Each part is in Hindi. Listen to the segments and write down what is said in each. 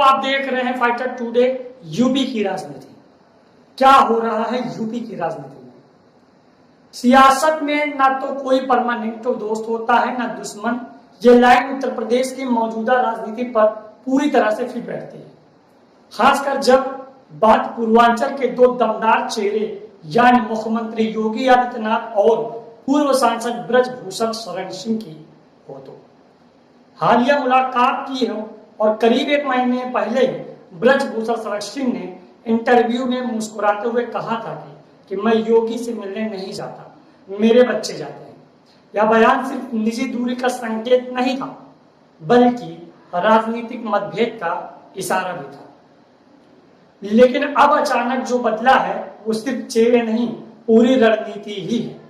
आप देख रहे हैं फाइटर टुडे। यूपी की राजनीति, क्या हो रहा है यूपी की राजनीति में। सियासत में ना तो कोई परमानेंट दोस्त होता है ना दुश्मन। ये लाइन उत्तर प्रदेश की मौजूदा राजनीति पर पूरी तरह से फिट बैठती है, खासकर जब बात पूर्वांचल के दो दमदार चेहरे यानी मुख्यमंत्री योगी आदित्यनाथ और पूर्व सांसद ब्रजभूषण शरण सिंह की हो। तो हालिया मुलाकात की हो और करीब एक महीने पहले ब्रजभूषण शरण सिंह ने इंटरव्यू में मुस्कुराते हुए कहा था कि मैं योगी से मिलने नहीं जाता, मेरे बच्चे जाते हैं। यह बयान सिर्फ निजी दूरी का संकेत नहीं था, बल्कि राजनीतिक मतभेद का इशारा भी था। लेकिन अब अचानक जो बदला है वो सिर्फ चेहरे नहीं, पूरी रणनीति ही है।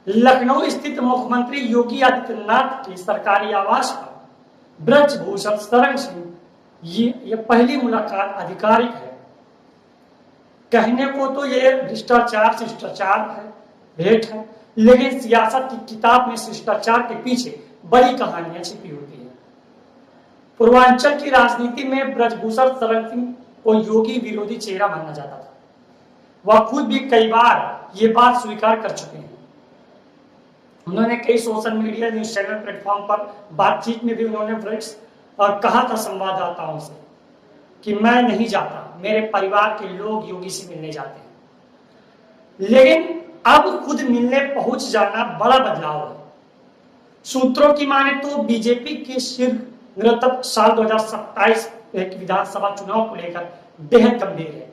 लखनऊ स्थित मुख्यमंत्री योगी आदित्यनाथ की सरकारी आवास पर ब्रजभूषण शरण सिंह ये पहली मुलाकात आधिकारिक है। कहने को तो ये शिष्टाचार है, भेंट है, लेकिन सियासत की किताब में शिष्टाचार के पीछे बड़ी कहानियां छिपी होती है। पूर्वांचल की राजनीति में ब्रजभूषण शरण सिंह को योगी विरोधी चेहरा माना जाता था। वह खुद भी कई बार ये बात स्वीकार कर चुके हैं। उन्होंने कई social media news channel platform पर बातचीत में भी उन्होंने कहा था संवाददाताओं से कि मैं नहीं जाता, मेरे परिवार के लोग योगी से मिलने जाते हैं। लेकिन अब खुद मिलने पहुंच जाना बड़ा बदलाव है। सूत्रों की माने तो बीजेपी के शीर्षक साल 2027 विधानसभा चुनाव को लेकर बेहद गंभीर है।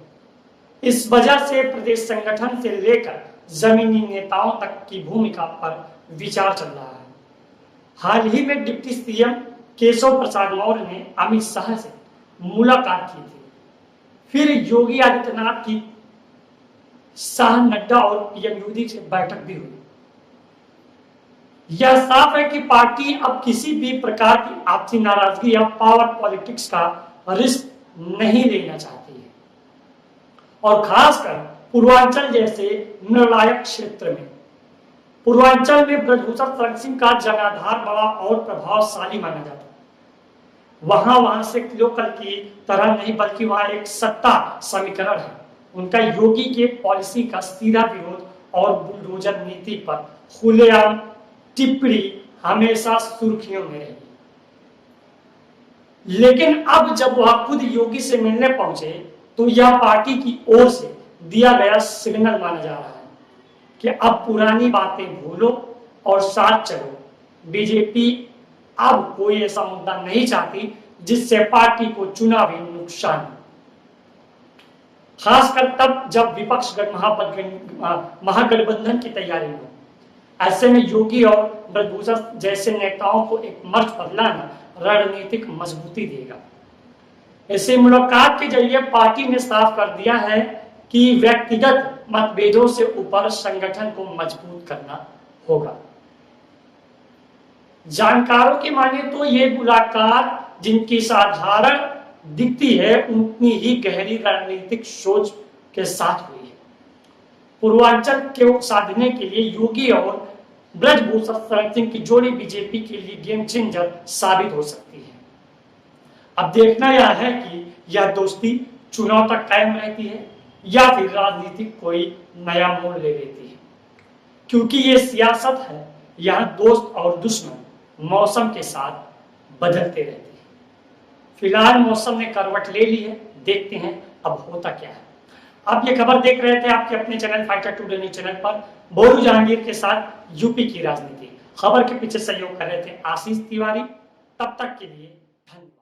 इस वजह से प्रदेश संगठन से लेकर जमीनी नेताओं तक की भूमिका पर विचार चल रहा है। हाल ही में डिप्टी सीएम केशव प्रसाद मौर्य ने अमित शाह से मुलाकात की थी। फिर योगी आदित्यनाथ की शाह, नड्डा और पीएम मोदी से बैठक भी हुई। यह साफ है कि पार्टी अब किसी भी प्रकार की आपसी नाराजगी या पावर पॉलिटिक्स का रिस्क नहीं लेना चाहती है, और खासकर पूर्वांचल जैसे निर्णायक क्षेत्र में। पूर्वांचल में ब्रजभूषण शरण सिंह का जनाधार बड़ा और प्रभावशाली माना जाता है। वहां से लोकल की तरह नहीं, बल्कि वहां एक सत्ता समीकरण है। उनका योगी के पॉलिसी का सीधा विरोध और बुलडोजर नीति पर खुलेआम टिप्पणी हमेशा सुर्खियों में रही। लेकिन अब जब वह खुद योगी से मिलने पहुंचे तो यह पार्टी की ओर से दिया गया सिग्नल माना जा रहा है कि अब पुरानी बातें भूलो और साथ चलो। बीजेपी अब कोई ऐसा मुद्दा नहीं चाहती जिससे पार्टी को चुनावी नुकसान हो, खासकर तब जब विपक्ष महागठबंधन की तैयारी हो। ऐसे में योगी और ब्रजभूषण जैसे नेताओं को एक मंच पर लाना रणनीतिक मजबूती देगा। ऐसे मुलाकात के जरिए पार्टी ने साफ कर दिया है कि व्यक्तिगत मतभेदों से ऊपर संगठन को मजबूत करना होगा। जानकारों की माने तो ये मुलाकात जिनकी साधारण दिखती है उतनी ही गहरी रणनीतिक सोच के साथ हुई है। पूर्वांचल को साधने के लिए योगी और ब्रजभूषण शरण सिंह की जोड़ी बीजेपी के लिए गेम चेंजर साबित हो सकती है। अब देखना यह है कि यह दोस्ती चुनाव तक कायम रहती है या फिर राजनीति कोई नया मोड़ ले लेती है, क्योंकि ये सियासत है। यहाँ दोस्त और दुश्मन मौसम के साथ बदलते रहते हैं। फिलहाल मौसम ने करवट ले ली है, देखते हैं अब होता क्या है। आप ये खबर देख रहे थे आपके अपने channel fighter today news channel पर बोरू जहांगीर के साथ यूपी की राजनीति। खबर के पीछे सहयोग कर रहे थे आशीष तिवारी। तब तक के लिए धन्यवाद।